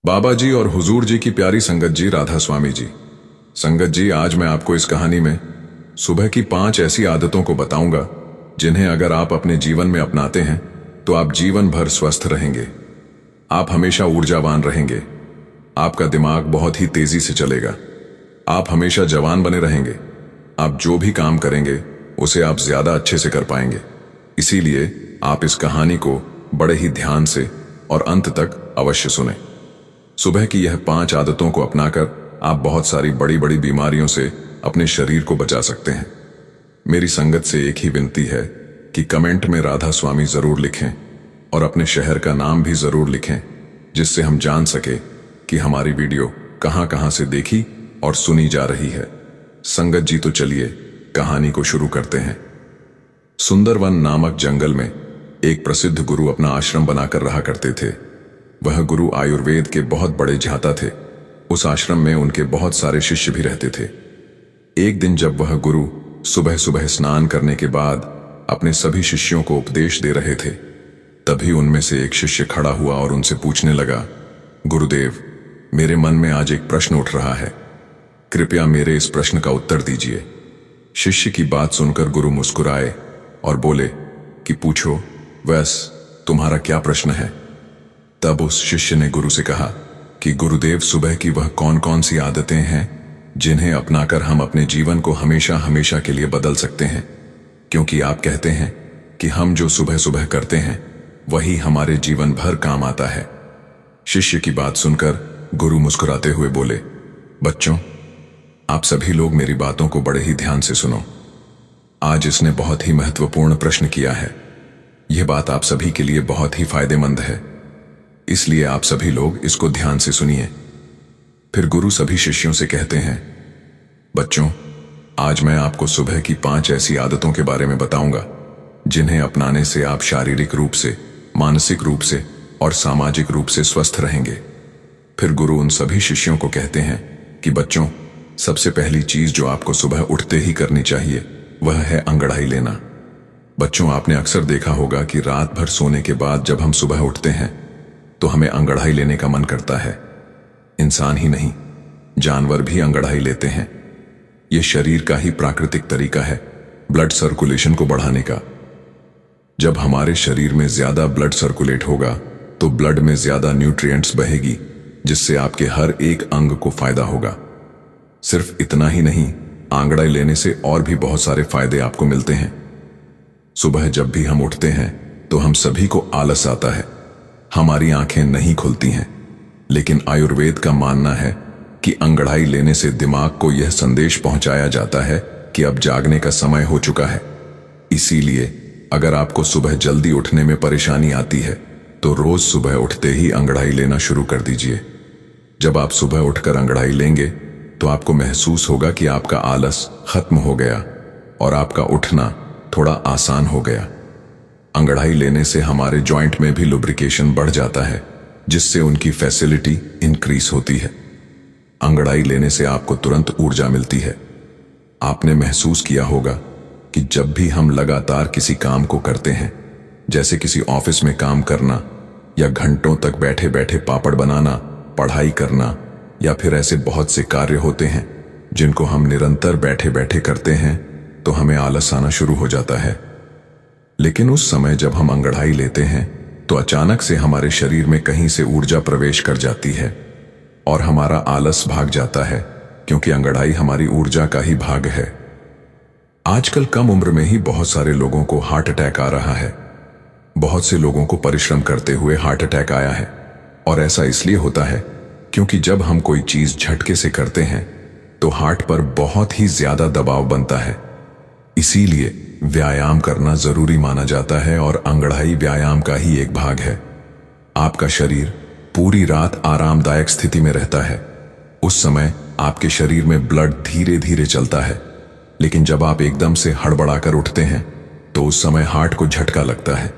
बाबा जी और हुजूर जी की प्यारी संगत जी, राधा स्वामी जी। संगत जी, आज मैं आपको इस कहानी में सुबह की 5 ऐसी आदतों को बताऊंगा जिन्हें अगर आप अपने जीवन में अपनाते हैं तो आप जीवन भर स्वस्थ रहेंगे। आप हमेशा ऊर्जावान रहेंगे। आपका दिमाग बहुत ही तेजी से चलेगा। आप हमेशा जवान बने रहेंगे। आप जो भी काम करेंगे उसे आप ज्यादा अच्छे से कर पाएंगे। इसीलिए आप इस कहानी को बड़े ही ध्यान से और अंत तक अवश्य सुने। सुबह की यह 5 आदतों को अपनाकर आप बहुत सारी बड़ी बड़ी बीमारियों से अपने शरीर को बचा सकते हैं। मेरी संगत से एक ही विनती है कि कमेंट में राधा स्वामी जरूर लिखें और अपने शहर का नाम भी जरूर लिखें, जिससे हम जान सके कि हमारी वीडियो कहां कहां से देखी और सुनी जा रही है। संगत जी, तो चलिए कहानी को शुरू करते हैं। सुंदरवन नामक जंगल में एक प्रसिद्ध गुरु अपना आश्रम बनाकर रहा करते थे। वह गुरु आयुर्वेद के बहुत बड़े झाता थे। उस आश्रम में उनके बहुत सारे शिष्य भी रहते थे। एक दिन जब वह गुरु सुबह सुबह स्नान करने के बाद अपने सभी शिष्यों को उपदेश दे रहे थे, तभी उनमें से एक शिष्य खड़ा हुआ और उनसे पूछने लगा, गुरुदेव, मेरे मन में आज एक प्रश्न उठ रहा है, कृपया मेरे इस प्रश्न का उत्तर दीजिए। शिष्य की बात सुनकर गुरु मुस्कुराए और बोले कि पूछो, वैस तुम्हारा क्या प्रश्न है। तब उस शिष्य ने गुरु से कहा कि गुरुदेव, सुबह की वह कौन कौन सी आदतें हैं जिन्हें अपनाकर हम अपने जीवन को हमेशा हमेशा के लिए बदल सकते हैं, क्योंकि आप कहते हैं कि हम जो सुबह सुबह करते हैं वही हमारे जीवन भर काम आता है। शिष्य की बात सुनकर गुरु मुस्कुराते हुए बोले, बच्चों, आप सभी लोग मेरी बातों को बड़े ही ध्यान से सुनो। आज इसने बहुत ही महत्वपूर्ण प्रश्न किया है। यह बात आप सभी के लिए बहुत ही फायदेमंद है, इसलिए आप सभी लोग इसको ध्यान से सुनिए। फिर गुरु सभी शिष्यों से कहते हैं, बच्चों, आज मैं आपको सुबह की 5 ऐसी आदतों के बारे में बताऊंगा जिन्हें अपनाने से आप शारीरिक रूप से, मानसिक रूप से और सामाजिक रूप से स्वस्थ रहेंगे। फिर गुरु उन सभी शिष्यों को कहते हैं कि बच्चों, सबसे पहली चीज जो आपको सुबह उठते ही करनी चाहिए वह है अंगड़ाई लेना। बच्चों, आपने अक्सर देखा होगा कि रात भर सोने के बाद जब हम सुबह उठते हैं तो हमें अंगड़ाई लेने का मन करता है। इंसान ही नहीं, जानवर भी अंगड़ाई लेते हैं। यह शरीर का ही प्राकृतिक तरीका है ब्लड सर्कुलेशन को बढ़ाने का। जब हमारे शरीर में ज्यादा ब्लड सर्कुलेट होगा तो ब्लड में ज्यादा न्यूट्रिएंट्स बहेगी, जिससे आपके हर एक अंग को फायदा होगा। सिर्फ इतना ही नहीं, अंगड़ाई लेने से और भी बहुत सारे फायदे आपको मिलते हैं। सुबह जब भी हम उठते हैं तो हम सभी को आलस आता है, हमारी आंखें नहीं खुलती हैं, लेकिन आयुर्वेद का मानना है कि अंगड़ाई लेने से दिमाग को यह संदेश पहुंचाया जाता है कि अब जागने का समय हो चुका है। इसीलिए अगर आपको सुबह जल्दी उठने में परेशानी आती है तो रोज सुबह उठते ही अंगड़ाई लेना शुरू कर दीजिए। जब आप सुबह उठकर अंगड़ाई लेंगे तो आपको महसूस होगा कि आपका आलस खत्म हो गया और आपका उठना थोड़ा आसान हो गया। अंगड़ाई लेने से हमारे जॉइंट में भी लुब्रिकेशन बढ़ जाता है, जिससे उनकी फैसिलिटी इंक्रीज होती है। अंगड़ाई लेने से आपको तुरंत ऊर्जा मिलती है। आपने महसूस किया होगा कि जब भी हम लगातार किसी काम को करते हैं, जैसे किसी ऑफिस में काम करना या घंटों तक बैठे बैठे पापड़ बनाना, पढ़ाई करना, या फिर ऐसे बहुत से कार्य होते हैं जिनको हम निरंतर बैठे बैठे करते हैं, तो हमें आलस आना शुरू हो जाता है। लेकिन उस समय जब हम अंगड़ाई लेते हैं तो अचानक से हमारे शरीर में कहीं से ऊर्जा प्रवेश कर जाती है और हमारा आलस भाग जाता है, क्योंकि अंगड़ाई हमारी ऊर्जा का ही भाग है। आजकल कम उम्र में ही बहुत सारे लोगों को हार्ट अटैक आ रहा है। बहुत से लोगों को परिश्रम करते हुए हार्ट अटैक आया है, और ऐसा इसलिए होता है क्योंकि जब हम कोई चीज झटके से करते हैं तो हार्ट पर बहुत ही ज्यादा दबाव बनता है। इसीलिए व्यायाम करना जरूरी माना जाता है और अंगड़ाई व्यायाम का ही एक भाग है। आपका शरीर पूरी रात आरामदायक स्थिति में रहता है। उस समय आपके शरीर में ब्लड धीरे धीरे चलता है, लेकिन जब आप एकदम से हड़बड़ाकर उठते हैं तो उस समय हार्ट को झटका लगता है।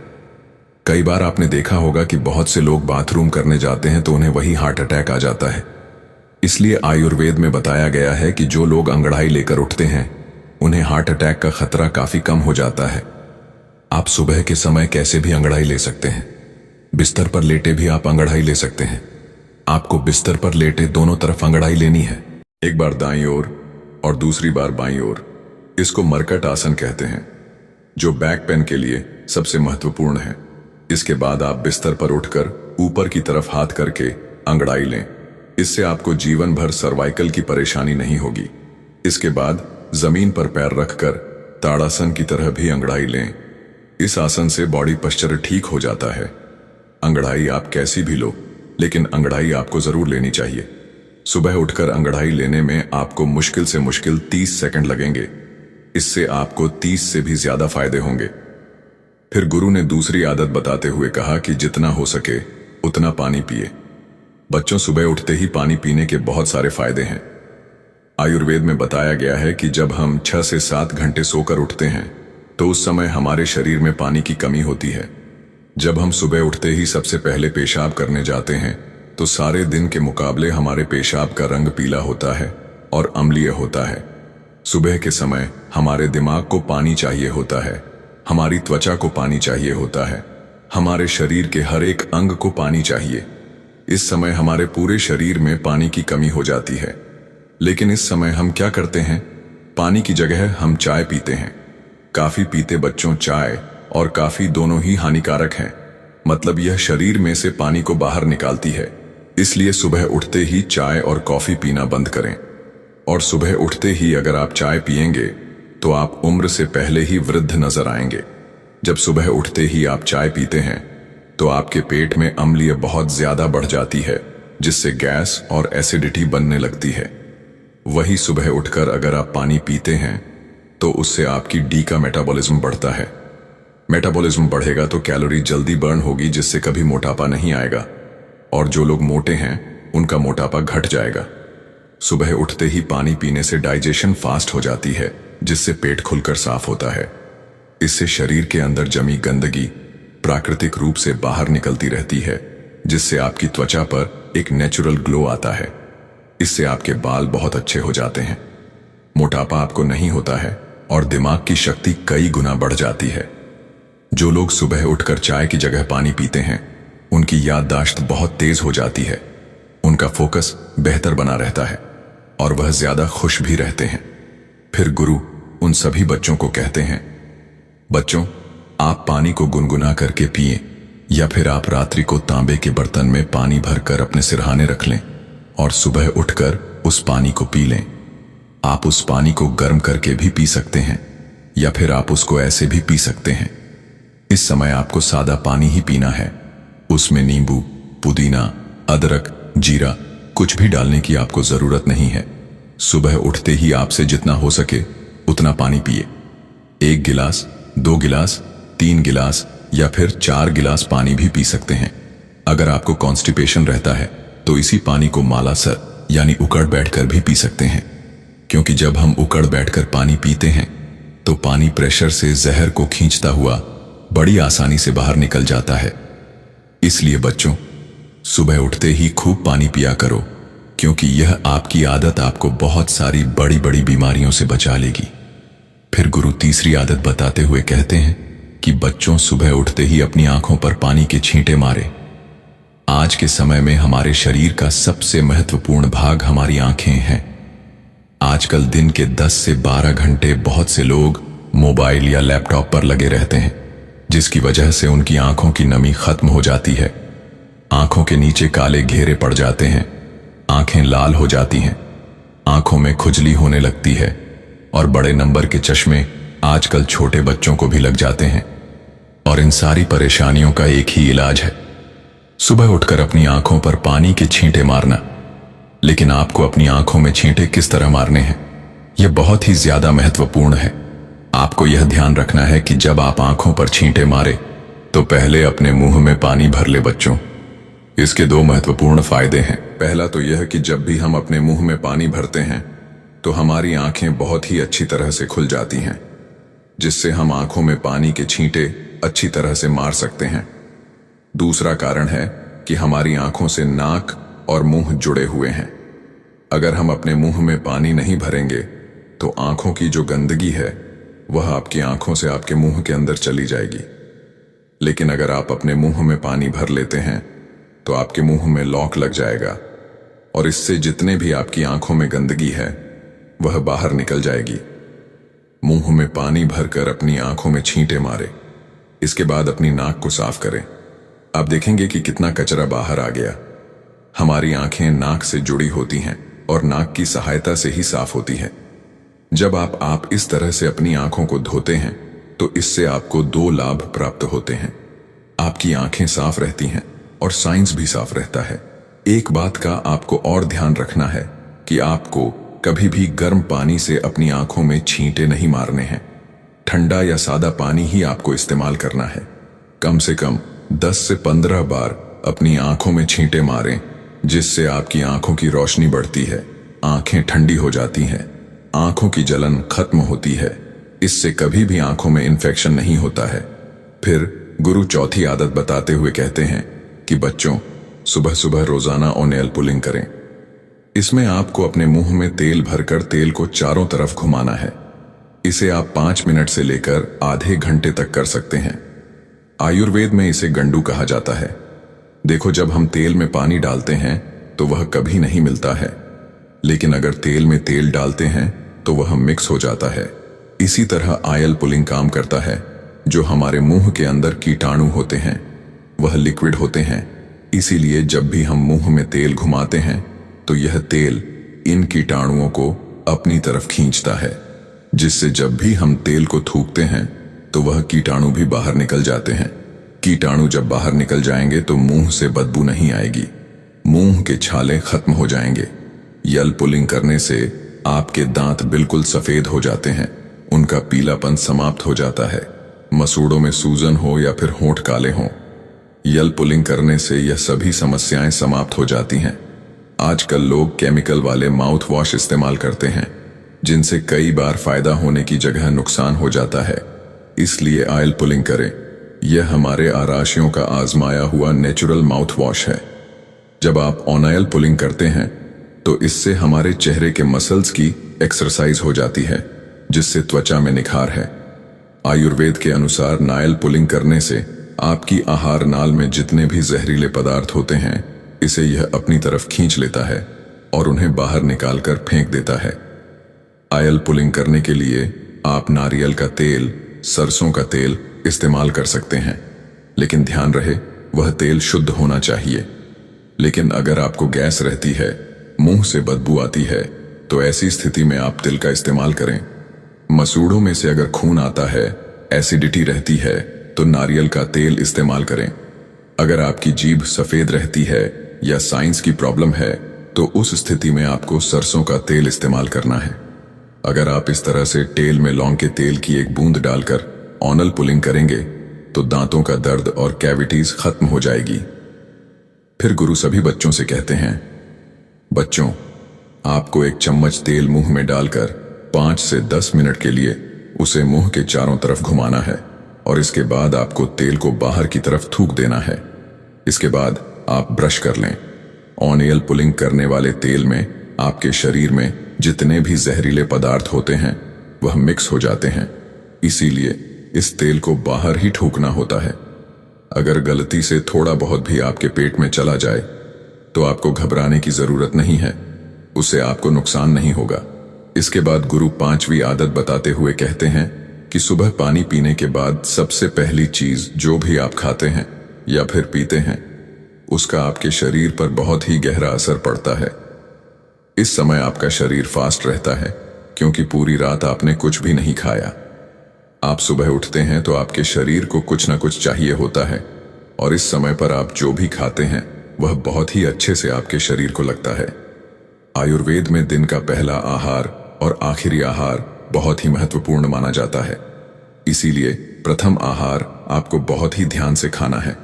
कई बार आपने देखा होगा कि बहुत से लोग बाथरूम करने जाते हैं तो उन्हें वही हार्ट अटैक आ जाता है। इसलिए आयुर्वेद में बताया गया है कि जो लोग अंगड़ाई लेकर उठते हैं उन्हें हार्ट अटैक का खतरा काफी कम हो जाता है। आप सुबह के समय कैसे भी अंगड़ाई ले सकते हैं। बिस्तर पर लेटे भी आप अंगड़ाई ले सकते हैं। आपको बिस्तर पर लेटे दोनों तरफ अंगड़ाई लेनी है, एक बार दाईं ओर और दूसरी बार बाईं ओर। इसको मरकट आसन कहते हैं, जो बैक पेन के लिए सबसे महत्वपूर्ण है। इसके बाद आप बिस्तर पर उठकर ऊपर की तरफ हाथ करके अंगड़ाई लें। इससे आपको जीवन भर सर्वाइकल की परेशानी नहीं होगी। इसके बाद जमीन पर पैर रखकर ताड़ासन की तरह भी अंगड़ाई लें। इस आसन से बॉडी पोस्चर ठीक हो जाता है। अंगड़ाई आप कैसी भी लो, लेकिन अंगड़ाई आपको जरूर लेनी चाहिए। सुबह उठकर अंगड़ाई लेने में आपको मुश्किल से मुश्किल 30 सेकंड लगेंगे। इससे आपको 30 से भी ज्यादा फायदे होंगे। फिर गुरु ने दूसरी आदत बताते हुए कहा कि जितना हो सके उतना पानी पिए। बच्चों, सुबह उठते ही पानी पीने के बहुत सारे फायदे हैं। आयुर्वेद में बताया गया है कि जब हम 6 से 7 घंटे सोकर उठते हैं तो उस समय हमारे शरीर में पानी की कमी होती है। जब हम सुबह उठते ही सबसे पहले पेशाब करने जाते हैं तो सारे दिन के मुकाबले हमारे पेशाब का रंग पीला होता है और अम्लीय होता है। सुबह के समय हमारे दिमाग को पानी चाहिए होता है, हमारी त्वचा को पानी चाहिए होता है, हमारे शरीर के हर एक अंग को पानी चाहिए। इस समय हमारे पूरे शरीर में पानी की कमी हो जाती है। लेकिन इस समय हम क्या करते हैं? पानी की जगह हम चाय पीते हैं। काफी पीते बच्चों, चाय और काफी दोनों ही हानिकारक हैं। मतलब यह शरीर में से पानी को बाहर निकालती है। इसलिए सुबह उठते ही चाय और कॉफी पीना बंद करें। और सुबह उठते ही अगर आप चाय पिएंगे तो आप उम्र से पहले ही वृद्ध नजर आएंगे। जब सुबह उठते ही आप चाय पीते हैं तो आपके पेट में अम्लीय बहुत ज्यादा बढ़ जाती है, जिससे गैस और एसिडिटी बनने लगती है। वही सुबह उठकर अगर आप पानी पीते हैं तो उससे आपकी डी का मेटाबॉलिज्म बढ़ता है। मेटाबॉलिज्म बढ़ेगा तो कैलोरी जल्दी बर्न होगी, जिससे कभी मोटापा नहीं आएगा। और जो लोग मोटे हैं उनका मोटापा घट जाएगा। सुबह उठते ही पानी पीने से डाइजेशन फास्ट हो जाती है, जिससे पेट खुलकर साफ होता है। इससे शरीर के अंदर जमी गंदगी प्राकृतिक रूप से बाहर निकलती रहती है, जिससे आपकी त्वचा पर एक नेचुरल ग्लो आता है। इससे आपके बाल बहुत अच्छे हो जाते हैं, मोटापा आपको नहीं होता है और दिमाग की शक्ति कई गुना बढ़ जाती है। जो लोग सुबह उठकर चाय की जगह पानी पीते हैं उनकी याददाश्त बहुत तेज हो जाती है, उनका फोकस बेहतर बना रहता है और वह ज्यादा खुश भी रहते हैं। फिर गुरु उन सभी बच्चों को कहते हैं, बच्चों, आप पानी को गुनगुना करके पिएं, या फिर आप रात्रि को तांबे के बर्तन में पानी भरकर अपने सिरहाने रख लें और सुबह उठकर उस पानी को पी लें। आप उस पानी को गर्म करके भी पी सकते हैं या फिर आप उसको ऐसे भी पी सकते हैं। इस समय आपको सादा पानी ही पीना है। उसमें नींबू, पुदीना, अदरक, जीरा कुछ भी डालने की आपको जरूरत नहीं है। सुबह उठते ही आपसे जितना हो सके उतना पानी पिए। 1 गिलास, 2 गिलास, 3 गिलास या फिर 4 गिलास पानी भी पी सकते हैं। अगर आपको कॉन्स्टिपेशन रहता है तो इसी पानी को मालासर यानी उकड़ बैठकर भी पी सकते हैं, क्योंकि जब हम उकड़ बैठकर पानी पीते हैं तो पानी प्रेशर से जहर को खींचता हुआ बड़ी आसानी से बाहर निकल जाता है। इसलिए बच्चों, सुबह उठते ही खूब पानी पिया करो, क्योंकि यह आपकी आदत आपको बहुत सारी बड़ी बड़ी बीमारियों से बचा लेगी। फिर गुरु तीसरी आदत बताते हुए कहते हैं कि बच्चों, सुबह उठते ही अपनी आंखों पर पानी के छींटे मारे। आज के समय में हमारे शरीर का सबसे महत्वपूर्ण भाग हमारी आंखें हैं। आजकल दिन के 10 से 12 घंटे बहुत से लोग मोबाइल या लैपटॉप पर लगे रहते हैं, जिसकी वजह से उनकी आंखों की नमी खत्म हो जाती है। आंखों के नीचे काले घेरे पड़ जाते हैं, आंखें लाल हो जाती हैं, आंखों में खुजली होने लगती है और बड़े नंबर के चश्मे आजकल छोटे बच्चों को भी लग जाते हैं। और इन सारी परेशानियों का एक ही इलाज है, सुबह उठकर अपनी आंखों पर पानी के छींटे मारना। लेकिन आपको अपनी आंखों में छींटे किस तरह मारने हैं, यह बहुत ही ज्यादा महत्वपूर्ण है। आपको यह ध्यान रखना है कि जब आप आंखों पर छींटे मारे तो पहले अपने मुंह में पानी भर ले बच्चों। इसके 2 महत्वपूर्ण फायदे हैं। पहला तो यह कि जब भी हम अपने मुंह में पानी भरते हैं तो हमारी आंखें बहुत ही अच्छी तरह से खुल जाती हैं, जिससे हम आंखों में पानी के छींटे अच्छी तरह से मार सकते हैं। दूसरा कारण है कि हमारी आंखों से नाक और मुंह जुड़े हुए हैं। अगर हम अपने मुंह में पानी नहीं भरेंगे तो आंखों की जो गंदगी है वह आपकी आंखों से आपके मुंह के अंदर चली जाएगी। लेकिन अगर आप अपने मुंह में पानी भर लेते हैं तो आपके मुंह में लॉक लग जाएगा और इससे जितने भी आपकी आंखों में गंदगी है वह बाहर निकल जाएगी। मुंह में पानी भरकर अपनी आंखों में छींटे मारे। इसके बाद अपनी नाक को साफ करें। आप देखेंगे कि कितना कचरा बाहर आ गया। हमारी आंखें नाक से जुड़ी होती हैं और नाक की सहायता से ही साफ होती है। जब आप इस तरह से अपनी आंखों को धोते हैं तो इससे आपको दो लाभ प्राप्त होते हैं। आपकी आंखें साफ रहती हैं और साइंस भी साफ रहता है। एक बात का आपको और ध्यान रखना है कि आपको कभी भी गर्म पानी से अपनी आंखों में छींटे नहीं मारने हैं। ठंडा या सादा पानी ही आपको इस्तेमाल करना है। कम से कम 10 से 15 बार अपनी आंखों में छींटे मारें, जिससे आपकी आंखों की रोशनी बढ़ती है, आंखें ठंडी हो जाती हैं, आंखों की जलन खत्म होती है। इससे कभी भी आंखों में इन्फेक्शन नहीं होता है। फिर गुरु चौथी आदत बताते हुए कहते हैं कि बच्चों, सुबह सुबह रोजाना ओनेल पुलिंग करें। इसमें आपको अपने मुंह में तेल भरकर तेल को चारों तरफ घुमाना है। इसे आप 5 मिनट से लेकर आधे घंटे तक कर सकते हैं। आयुर्वेद में इसे गंडू कहा जाता है। देखो, जब हम तेल में पानी डालते हैं तो वह कभी नहीं मिलता है, लेकिन अगर तेल में तेल डालते हैं तो वह मिक्स हो जाता है। इसी तरह आयल पुलिंग काम करता है। जो हमारे मुंह के अंदर कीटाणु होते हैं वह लिक्विड होते हैं। इसीलिए जब भी हम मुंह में तेल घुमाते हैं तो यह तेल इन कीटाणुओं को अपनी तरफ खींचता है, जिससे जब भी हम तेल को थूकते हैं तो वह कीटाणु भी बाहर निकल जाते हैं। कीटाणु जब बाहर निकल जाएंगे तो मुंह से बदबू नहीं आएगी, मुंह के छाले खत्म हो जाएंगे। यल पुलिंग करने से आपके दांत बिल्कुल सफेद हो जाते हैं, उनका पीलापन समाप्त हो जाता है। मसूड़ों में सूजन हो या फिर होंठ काले हों, यल पुलिंग करने से यह सभी समस्याएं समाप्त हो जाती हैं। आजकल लोग केमिकल वाले माउथ वॉश इस्तेमाल करते हैं, जिनसे कई बार फायदा होने की जगह नुकसान हो जाता है। इसलिए ऑयल पुलिंग करें। यह हमारे आराशियों का आजमाया हुआ नेचुरल माउथ वॉश है। जब आप ऑयल पुलिंग करते हैं तो इससे हमारे चेहरे के मसल्स की एक्सरसाइज हो जाती है, जिससे त्वचा में निखार है। आयुर्वेद के अनुसार नायल पुलिंग करने से आपकी आहार नाल में जितने भी जहरीले पदार्थ होते हैं, इसे यह अपनी तरफ खींच लेता है और उन्हें बाहर निकालकर फेंक देता है। आयल पुलिंग करने के लिए आप नारियल का तेल, सरसों का तेल इस्तेमाल कर सकते हैं, लेकिन ध्यान रहे वह तेल शुद्ध होना चाहिए। लेकिन अगर आपको गैस रहती है, मुंह से बदबू आती है, तो ऐसी स्थिति में आप तिल का इस्तेमाल करें। मसूड़ों में से अगर खून आता है, एसिडिटी रहती है, तो नारियल का तेल इस्तेमाल करें। अगर आपकी जीभ सफेद रहती है या साइंस की प्रॉब्लम है, तो उस स्थिति में आपको सरसों का तेल इस्तेमाल करना है। अगर आप इस तरह से तेल में लौंग के तेल की एक बूंद डालकर ऑनल पुलिंग करेंगे तो दांतों का दर्द और कैविटीज खत्म हो जाएगी। फिर गुरु सभी बच्चों से कहते हैं, बच्चों, आपको एक चम्मच तेल मुंह में डालकर 5 से 10 मिनट के लिए उसे मुंह के चारों तरफ घुमाना है और इसके बाद आपको तेल को बाहर की तरफ थूक देना है। इसके बाद आप ब्रश कर लें। ऑनियल पुलिंग करने वाले तेल में आपके शरीर में जितने भी जहरीले पदार्थ होते हैं वह मिक्स हो जाते हैं। इसीलिए इस तेल को बाहर ही थूकना होता है। अगर गलती से थोड़ा बहुत भी आपके पेट में चला जाए तो आपको घबराने की जरूरत नहीं है, उससे आपको नुकसान नहीं होगा। इसके बाद गुरु 5वीं आदत बताते हुए कहते हैं कि सुबह पानी पीने के बाद सबसे पहली चीज जो भी आप खाते हैं या फिर पीते हैं, उसका आपके शरीर पर बहुत ही गहरा असर पड़ता है। इस समय आपका शरीर फास्ट रहता है क्योंकि पूरी रात आपने कुछ भी नहीं खाया। आप सुबह उठते हैं तो आपके शरीर को कुछ ना कुछ चाहिए होता है और इस समय पर आप जो भी खाते हैं वह बहुत ही अच्छे से आपके शरीर को लगता है। आयुर्वेद में दिन का पहला आहार और आखिरी आहार बहुत ही महत्वपूर्ण माना जाता है। इसीलिए प्रथम आहार आपको बहुत ही ध्यान से खाना है।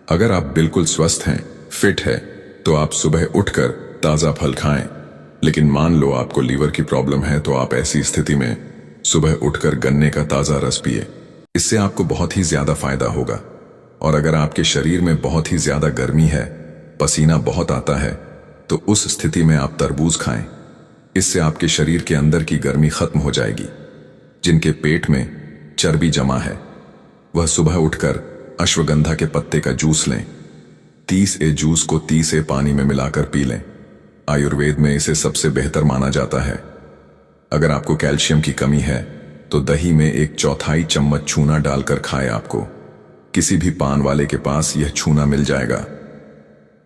अगर आप बिल्कुल स्वस्थ हैं, फिट है, तो आप सुबह उठकर ताजा फल खाएं। लेकिन मान लो आपको लीवर की प्रॉब्लम है, तो आप ऐसी स्थिति में सुबह उठकर गन्ने का ताजा रस पिए। इससे आपको बहुत ही ज्यादा फायदा होगा। और अगर आपके शरीर में बहुत ही ज्यादा गर्मी है, पसीना बहुत आता है, तो उस स्थिति में आप तरबूज खाएं। इससे आपके शरीर के अंदर की गर्मी खत्म हो जाएगी। जिनके पेट में चर्बी जमा है वह सुबह उठकर अश्वगंधा के पत्ते का जूस लें। 30 जूस को 30 पानी में मिलाकर पी लें। आयुर्वेद में इसे सबसे बेहतर माना जाता है। अगर आपको कैल्शियम की कमी है तो दही में 1/4 चम्मच छूना डालकर खाएं। आपको किसी भी पान वाले के पास यह छूना मिल जाएगा।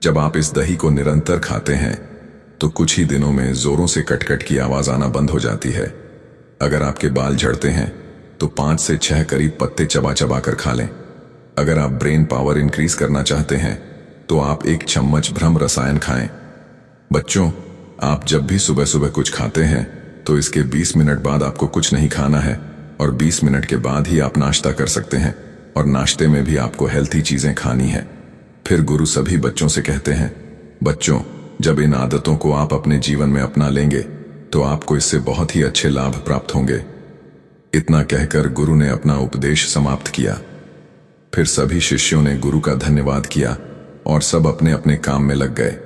जब आप इस दही को निरंतर खाते हैं तो कुछ ही दिनों में जोरों से कटकट की आवाज आना बंद हो जाती है। अगर आपके बाल झड़ते हैं तो 5 से 6 करीब पत्ते चबा चबा कर खा लें। अगर आप ब्रेन पावर इंक्रीज करना चाहते हैं तो आप 1 चम्मच भ्रम रसायन खाएं। बच्चों, आप जब भी सुबह सुबह कुछ खाते हैं तो इसके 20 मिनट बाद आपको कुछ नहीं खाना है और 20 मिनट के बाद ही आप नाश्ता कर सकते हैं और नाश्ते में भी आपको हेल्थी चीजें खानी है। फिर गुरु सभी बच्चों से कहते हैं, बच्चों, जब इन आदतों को आप अपने जीवन में अपना लेंगे तो आपको इससे बहुत ही अच्छे लाभ प्राप्त होंगे। इतना कहकर गुरु ने अपना उपदेश समाप्त किया। फिर सभी शिष्यों ने गुरु का धन्यवाद किया और सब अपने अपने काम में लग गए।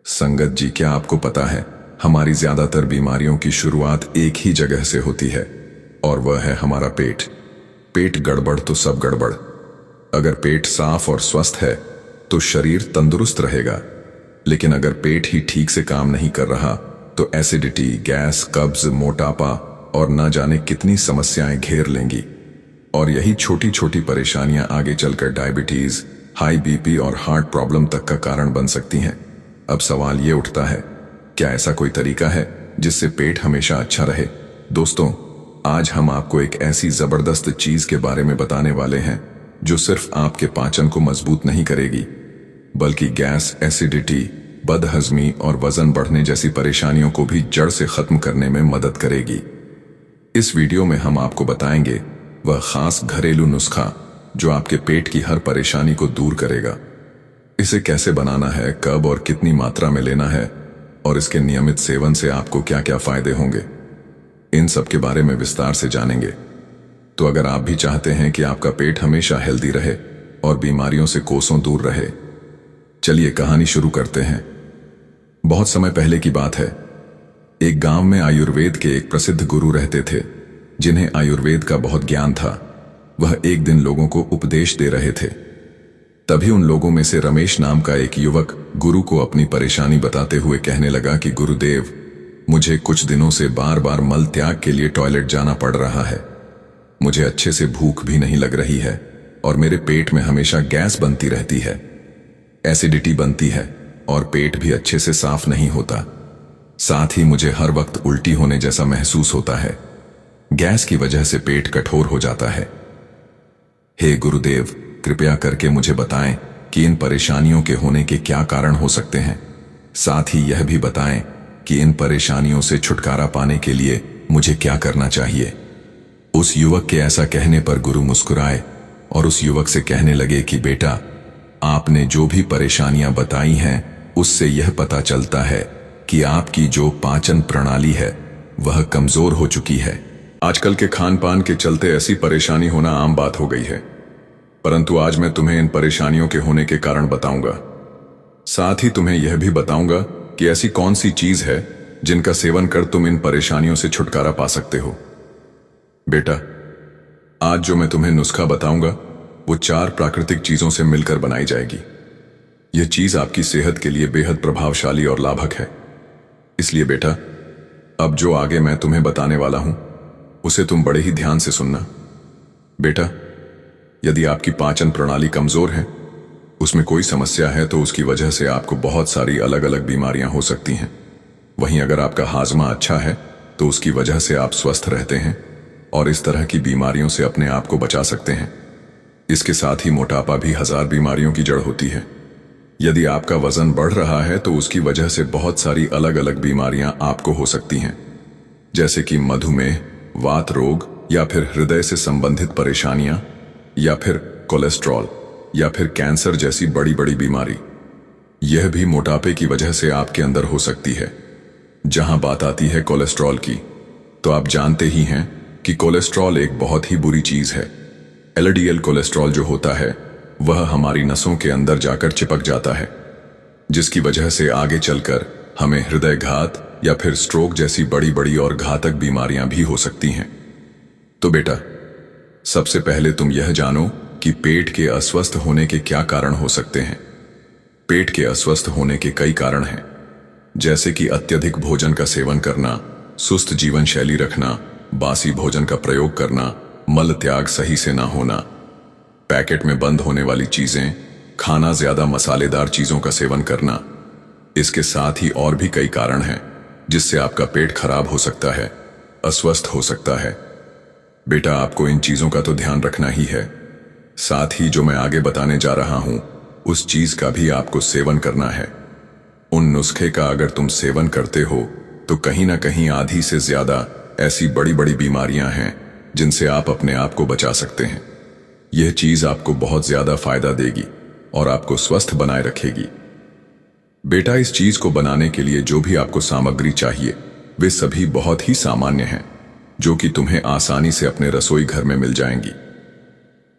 संगत जी, क्या आपको पता है, हमारी ज्यादातर बीमारियों की शुरुआत एक ही जगह से होती है और वह है हमारा पेट। पेट गड़बड़ तो सब गड़बड़। अगर पेट साफ और स्वस्थ है तो शरीर तंदुरुस्त रहेगा, लेकिन अगर पेट ही ठीक से काम नहीं कर रहा तो एसिडिटी, गैस, कब्ज, मोटापा और न जाने कितनी समस्याएं घेर लेंगी। और यही छोटी छोटी परेशानियां आगे चलकर डायबिटीज, हाई बीपी और हार्ट प्रॉब्लम तक का कारण बन सकती हैं। अब सवाल ये उठता है, क्या ऐसा कोई तरीका है जिससे पेट हमेशा अच्छा रहे? दोस्तों, आज हम आपको एक ऐसी जबरदस्त चीज के बारे में बताने वाले हैं जो सिर्फ आपके पाचन को मजबूत नहीं करेगी, बल्कि गैस, एसिडिटी, बदहजमी और वजन बढ़ने जैसी परेशानियों को भी जड़ से खत्म करने में मदद करेगी। इस वीडियो में हम आपको बताएंगे वह खास घरेलू नुस्खा जो आपके पेट की हर परेशानी को दूर करेगा। इसे कैसे बनाना है, कब और कितनी मात्रा में लेना है और इसके नियमित सेवन से आपको क्या क्या फायदे होंगे, इन सब के बारे में विस्तार से जानेंगे। तो अगर आप भी चाहते हैं कि आपका पेट हमेशा हेल्दी रहे और बीमारियों से कोसों दूर रहे, चलिए कहानी शुरू करते हैं। बहुत समय पहले की बात है। एक गांव में आयुर्वेद के एक प्रसिद्ध गुरु रहते थे जिन्हें आयुर्वेद का बहुत ज्ञान था। वह एक दिन लोगों को उपदेश दे रहे थे। तभी उन लोगों में से रमेश नाम का एक युवक गुरु को अपनी परेशानी बताते हुए कहने लगा कि गुरुदेव, मुझे कुछ दिनों से बार बार मल त्याग के लिए टॉयलेट जाना पड़ रहा है। मुझे अच्छे से भूख भी नहीं लग रही है और मेरे पेट में हमेशा गैस बनती रहती है, एसिडिटी बनती है और पेट भी अच्छे से साफ नहीं होता। साथ ही मुझे हर वक्त उल्टी होने जैसा महसूस होता है। गैस की वजह से पेट कठोर हो जाता है। हे गुरुदेव, कृपया करके मुझे बताएं कि इन परेशानियों के होने के क्या कारण हो सकते हैं। साथ ही यह भी बताएं कि इन परेशानियों से छुटकारा पाने के लिए मुझे क्या करना चाहिए। उस युवक के ऐसा कहने पर गुरु मुस्कुराए और उस युवक से कहने लगे कि बेटा, आपने जो भी परेशानियां बताई हैं उससे यह पता चलता है कि आपकी जो पाचन प्रणाली है वह कमजोर हो चुकी है। आजकल के खान पान के चलते ऐसी परेशानी होना आम बात हो गई है, परंतु आज मैं तुम्हें इन परेशानियों के होने के कारण बताऊंगा। साथ ही तुम्हें यह भी बताऊंगा कि ऐसी कौन सी चीज है जिनका सेवन कर तुम इन परेशानियों से छुटकारा पा सकते हो। बेटा, आज जो मैं तुम्हें नुस्खा बताऊंगा वो 4 प्राकृतिक चीजों से मिलकर बनाई जाएगी। यह चीज आपकी सेहत के लिए बेहद प्रभावशाली और लाभक है। इसलिए बेटा, अब जो आगे मैं तुम्हें बताने वाला हूं उसे तुम बड़े ही ध्यान से सुनना। बेटा, यदि आपकी पाचन प्रणाली कमजोर है, उसमें कोई समस्या है, तो उसकी वजह से आपको बहुत सारी अलग अलग बीमारियां हो सकती हैं। वहीं अगर आपका हाजमा अच्छा है तो उसकी वजह से आप स्वस्थ रहते हैं और इस तरह की बीमारियों से अपने आप को बचा सकते हैं। इसके साथ ही मोटापा भी 1000 बीमारियों की जड़ होती है। यदि आपका वजन बढ़ रहा है तो उसकी वजह से बहुत सारी अलग अलग बीमारियां आपको हो सकती हैं, जैसे कि मधुमेह, वात रोग या फिर हृदय से संबंधित परेशानियां या फिर कोलेस्ट्रॉल या फिर कैंसर जैसी बड़ी बड़ी बीमारी। यह भी मोटापे की वजह से आपके अंदर हो सकती है। जहां बात आती है कोलेस्ट्रॉल की, तो आप जानते ही हैं कि कोलेस्ट्रॉल एक बहुत ही बुरी चीज है। एलडीएल कोलेस्ट्रॉल जो होता है वह हमारी नसों के अंदर जाकर चिपक जाता है, जिसकी वजह से आगे चलकर हमें हृदयघात या फिर स्ट्रोक जैसी बड़ी बड़ी और घातक बीमारियां भी हो सकती हैं। तो बेटा, सबसे पहले तुम यह जानो कि पेट के अस्वस्थ होने के क्या कारण हो सकते हैं। पेट के अस्वस्थ होने के कई कारण हैं। जैसे कि अत्यधिक भोजन का सेवन करना, सुस्त जीवन शैली रखना, बासी भोजन का प्रयोग करना, मल त्याग सही से ना होना, पैकेट में बंद होने वाली चीजें खाना, ज्यादा मसालेदार चीजों का सेवन करना। इसके साथ ही और भी कई कारण हैं जिससे आपका पेट खराब हो सकता है, अस्वस्थ हो सकता है। बेटा, आपको इन चीजों का तो ध्यान रखना ही है। साथ ही जो मैं आगे बताने जा रहा हूं उस चीज का भी आपको सेवन करना है। उन नुस्खे का अगर तुम सेवन करते हो तो कहीं ना कहीं आधी से ज्यादा ऐसी बड़ी बड़ी बीमारियां हैं जिनसे आप अपने आप को बचा सकते हैं। यह चीज आपको बहुत ज्यादा फायदा देगी और आपको स्वस्थ बनाए रखेगी। बेटा, इस चीज को बनाने के लिए जो भी आपको सामग्री चाहिए वे सभी बहुत ही सामान्य हैं, जो कि तुम्हें आसानी से अपने रसोई घर में मिल जाएंगी।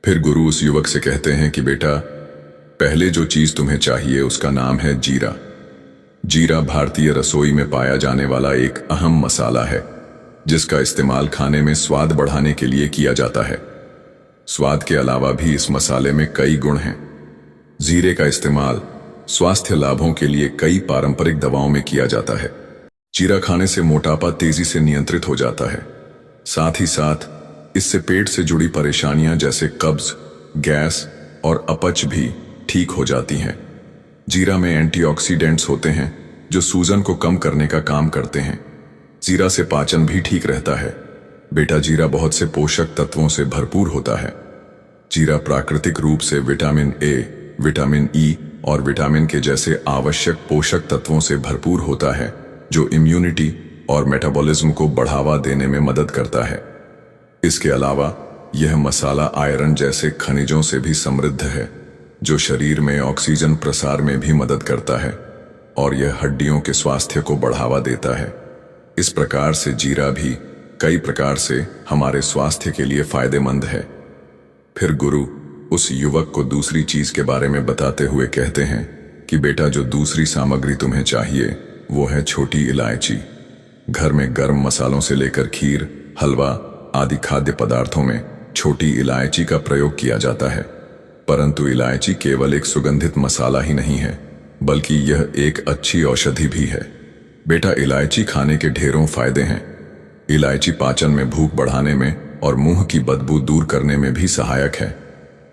फिर गुरु उस युवक से कहते हैं कि बेटा, पहले जो चीज तुम्हें चाहिए उसका नाम है जीरा। जीरा भारतीय रसोई में पाया जाने वाला एक अहम मसाला है जिसका इस्तेमाल खाने में स्वाद बढ़ाने के लिए किया जाता है। स्वाद के अलावा भी इस मसाले में कई गुण हैं। जीरे का इस्तेमाल स्वास्थ्य लाभों के लिए कई पारंपरिक दवाओं में किया जाता है। जीरा खाने से मोटापा तेजी से नियंत्रित हो जाता है। साथ ही साथ इससे पेट से जुड़ी परेशानियां जैसे कब्ज, गैस और अपच भी ठीक हो जाती हैं। जीरा में एंटीऑक्सीडेंट्स होते हैं जो सूजन को कम करने का काम करते हैं। जीरा से पाचन भी ठीक रहता है। बेटा, जीरा बहुत से पोषक तत्वों से भरपूर होता है। जीरा प्राकृतिक रूप से विटामिन ए, विटामिन ई और विटामिन के जैसे आवश्यक पोषक तत्वों से भरपूर होता है जो इम्यूनिटी और मेटाबॉलिज्म को बढ़ावा देने में मदद करता है। इसके अलावा यह मसाला आयरन जैसे खनिजों से भी समृद्ध है जो शरीर में ऑक्सीजन प्रसार में भी मदद करता है और यह हड्डियों के स्वास्थ्य को बढ़ावा देता है। इस प्रकार से जीरा भी कई प्रकार से हमारे स्वास्थ्य के लिए फायदेमंद है। फिर गुरु उस युवक को दूसरी चीज के बारे में बताते हुए कहते हैं कि बेटा, जो दूसरी सामग्री तुम्हें चाहिए वो है छोटी इलायची। घर में गर्म मसालों से लेकर खीर, हलवा आदि खाद्य पदार्थों में छोटी इलायची का प्रयोग किया जाता है। परंतु इलायची केवल एक सुगंधित मसाला ही नहीं है, बल्कि यह एक अच्छी औषधि भी है। बेटा, इलायची खाने के ढेरों फायदे हैं। इलायची पाचन में भूख बढ़ाने में और मुंह की बदबू दूर करने में भी सहायक है।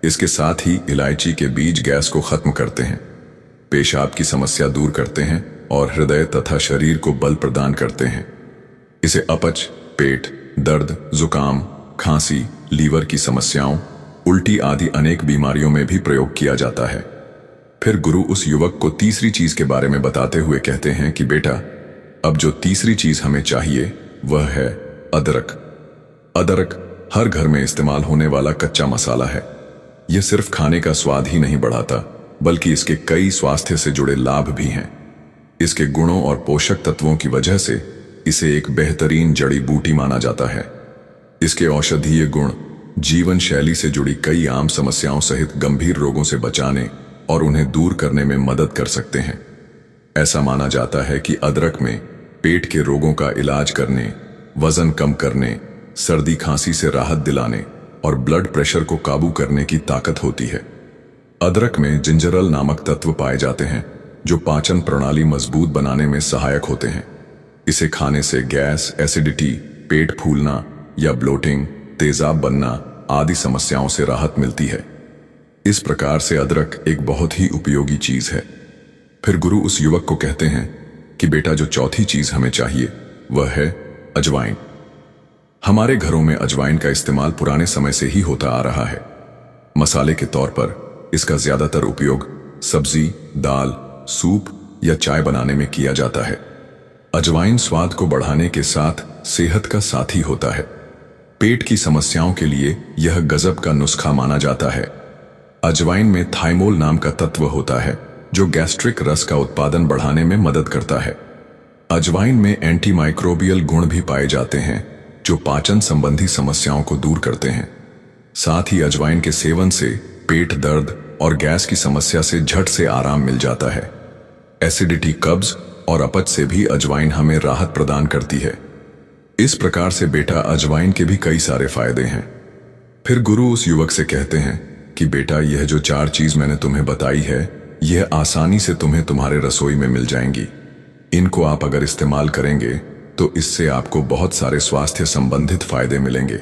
इसके साथ ही इलायची के बीज गैस को खत्म करते हैं, पेशाब की समस्या दूर करते हैं और हृदय तथा शरीर को बल प्रदान करते हैं। इसे अपच, पेट दर्द, जुकाम, खांसी, लीवर की समस्याओं, उल्टी आदि अनेक बीमारियों में भी प्रयोग किया जाता है। फिर गुरु उस युवक को तीसरी चीज के बारे में बताते हुए कहते हैं कि बेटा, अब जो तीसरी चीज हमें चाहिए वह है अदरक। अदरक हर घर में इस्तेमाल होने वाला कच्चा मसाला है। यह सिर्फ खाने का स्वाद ही नहीं बढ़ाता, बल्कि इसके कई स्वास्थ्य से जुड़े लाभ भी हैं। इसके गुणों और पोषक तत्वों की वजह से इसे एक बेहतरीन जड़ी बूटी माना जाता है। इसके औषधीय गुण जीवन शैली से जुड़ी कई आम समस्याओं सहित गंभीर रोगों से बचाने और उन्हें दूर करने में मदद कर सकते हैं। ऐसा माना जाता है कि अदरक में पेट के रोगों का इलाज करने, वजन कम करने, सर्दी खांसी से राहत दिलाने और ब्लड प्रेशर को काबू करने की ताकत होती है। अदरक में जिंजरल नामक तत्व पाए जाते हैं जो पाचन प्रणाली मजबूत बनाने में सहायक होते हैं। इसे खाने से गैस, एसिडिटी, पेट फूलना या ब्लोटिंग, तेजाब बनना आदि समस्याओं से राहत मिलती है। इस प्रकार से अदरक एक बहुत ही उपयोगी चीज है। फिर गुरु उस युवक को कहते हैं कि बेटा, जो चौथी चीज हमें चाहिए वह है अजवाइन। हमारे घरों में अजवाइन का इस्तेमाल पुराने समय से ही होता आ रहा है। मसाले के तौर पर इसका ज्यादातर उपयोग सब्जी, दाल, सूप या चाय बनाने में किया जाता है। अजवाइन स्वाद को बढ़ाने के साथ सेहत का साथी होता है। पेट की समस्याओं के लिए यह गजब का नुस्खा माना जाता है। अजवाइन में थाइमोल नाम का तत्व होता है जो गैस्ट्रिक रस का उत्पादन बढ़ाने में मदद करता है। अजवाइन में एंटीमाइक्रोबियल गुण भी पाए जाते हैं जो पाचन संबंधी समस्याओं को दूर करते हैं। साथ ही अजवाइन के सेवन से पेट दर्द और गैस की समस्या से झट से आराम मिल जाता है। एसिडिटी, कब्ज और अपच से भी अजवाइन हमें राहत प्रदान करती है। इस प्रकार से बेटा, अजवाइन के भी कई सारे फायदे हैं। फिर गुरु उस युवक से कहते हैं कि बेटा, यह जो 4 चीज मैंने तुम्हें बताई है यह आसानी से तुम्हें तुम्हारे रसोई में मिल जाएंगी। इनको आप अगर इस्तेमाल करेंगे तो इससे आपको बहुत सारे स्वास्थ्य संबंधित फायदे मिलेंगे।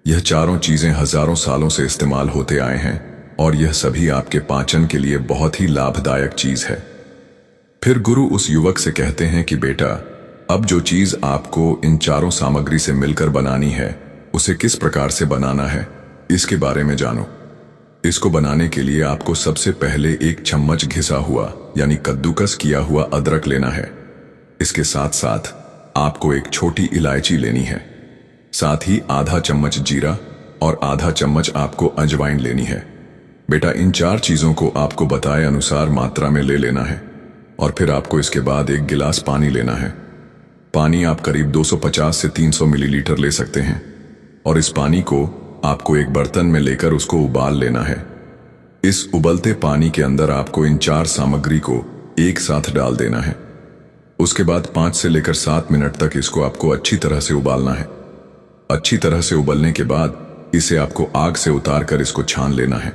यह चारों चीजें हजारों सालों से इस्तेमाल होते आए हैं और यह सभी आपके पाचन के लिए बहुत ही लाभदायक चीज है। फिर गुरु उस युवक से कहते हैं कि बेटा, अब जो चीज आपको इन चारों सामग्री से मिलकर बनानी है उसे किस प्रकार से बनाना है इसके बारे में जानो। इसको बनाने के लिए आपको सबसे पहले 1 चम्मच घिसा हुआ यानी कद्दूकस किया हुआ अदरक लेना है। इसके साथ साथ आपको 1 छोटी इलायची लेनी है। साथ ही आधा चम्मच जीरा और आधा चम्मच आपको अजवाइन लेनी है। बेटा, इन 4 चीजों को आपको बताए अनुसार मात्रा में ले लेना है और फिर आपको इसके बाद 1 गिलास पानी लेना है। पानी आप करीब 250 से 300 मिलीलीटर ले सकते हैं और इस पानी को आपको एक बर्तन में लेकर उसको उबाल लेना है। इस उबलते पानी के अंदर आपको इन 4 सामग्री को एक साथ डाल देना है। उसके बाद 5 से लेकर 7 मिनट तक इसको आपको अच्छी तरह से उबालना है। अच्छी तरह से उबलने के बाद इसे आपको आग से उतार कर इसको छान लेना है।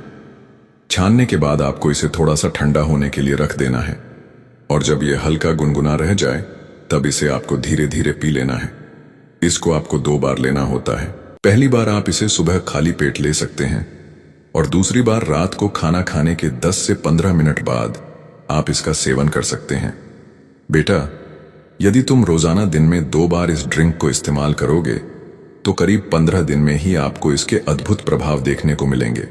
छानने के बाद आपको इसे थोड़ा सा ठंडा होने के लिए रख देना है और जब यह हल्का गुनगुना रह जाए तब इसे आपको धीरे धीरे पी लेना है। इसको आपको 2 बार लेना होता है। पहली बार आप इसे सुबह खाली पेट ले सकते हैं और दूसरी बार रात को खाना खाने के 10 से 15 मिनट बाद आप इसका सेवन कर सकते हैं। बेटा, यदि तुम रोजाना दिन में 2 बार इस ड्रिंक को इस्तेमाल करोगे तो करीब 15 दिन में ही आपको इसके अद्भुत प्रभाव देखने को मिलेंगे।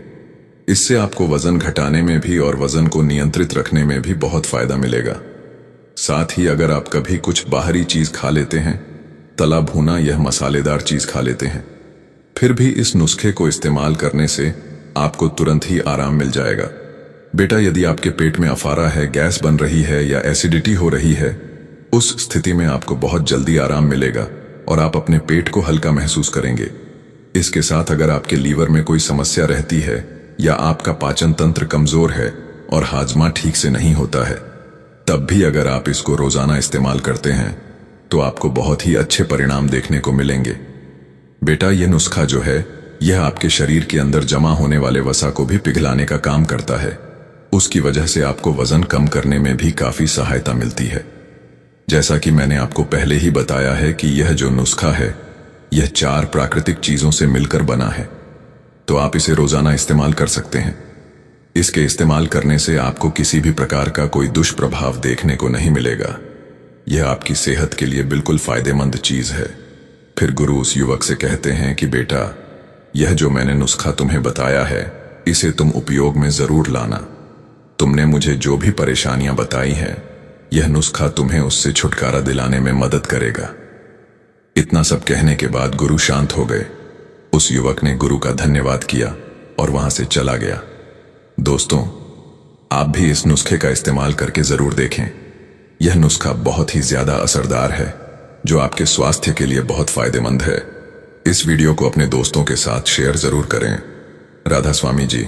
इससे आपको वजन घटाने में भी और वजन को नियंत्रित रखने में भी बहुत फायदा मिलेगा। साथ ही अगर आप कभी कुछ बाहरी चीज खा लेते हैं, तला भुना यह मसालेदार चीज खा लेते हैं, फिर भी इस नुस्खे को इस्तेमाल करने से आपको तुरंत ही आराम मिल जाएगा। बेटा, यदि आपके पेट में अफारा है, गैस बन रही है या एसिडिटी हो रही है, उस स्थिति में आपको बहुत जल्दी आराम मिलेगा और आप अपने पेट को हल्का महसूस करेंगे। इसके साथ अगर आपके लीवर में कोई समस्या रहती है या आपका पाचन तंत्र कमजोर है और हाजमा ठीक से नहीं होता है, तब भी अगर आप इसको रोजाना इस्तेमाल करते हैं तो आपको बहुत ही अच्छे परिणाम देखने को मिलेंगे। बेटा, यह नुस्खा जो है यह आपके शरीर के अंदर जमा होने वाले वसा को भी पिघलाने का काम करता है। उसकी वजह से आपको वजन कम करने में भी काफी सहायता मिलती है। जैसा कि मैंने आपको पहले ही बताया है कि यह जो नुस्खा है यह 4 प्राकृतिक चीजों से मिलकर बना है, तो आप इसे रोजाना इस्तेमाल कर सकते हैं। इसके इस्तेमाल करने से आपको किसी भी प्रकार का कोई दुष्प्रभाव देखने को नहीं मिलेगा। यह आपकी सेहत के लिए बिल्कुल फायदेमंद चीज है। फिर गुरु उस युवक से कहते हैं कि बेटा, यह जो मैंने नुस्खा तुम्हें बताया है इसे तुम उपयोग में जरूर लाना। तुमने मुझे जो भी परेशानियां बताई हैं, यह नुस्खा तुम्हें उससे छुटकारा दिलाने में मदद करेगा। इतना सब कहने के बाद गुरु शांत हो गए। उस युवक ने गुरु का धन्यवाद किया और वहां से चला गया। दोस्तों, आप भी इस नुस्खे का इस्तेमाल करके जरूर देखें। यह नुस्खा बहुत ही ज्यादा असरदार है जो आपके स्वास्थ्य के लिए बहुत फायदेमंद है। इस वीडियो को अपने दोस्तों के साथ शेयर जरूर करें। राधा स्वामी जी।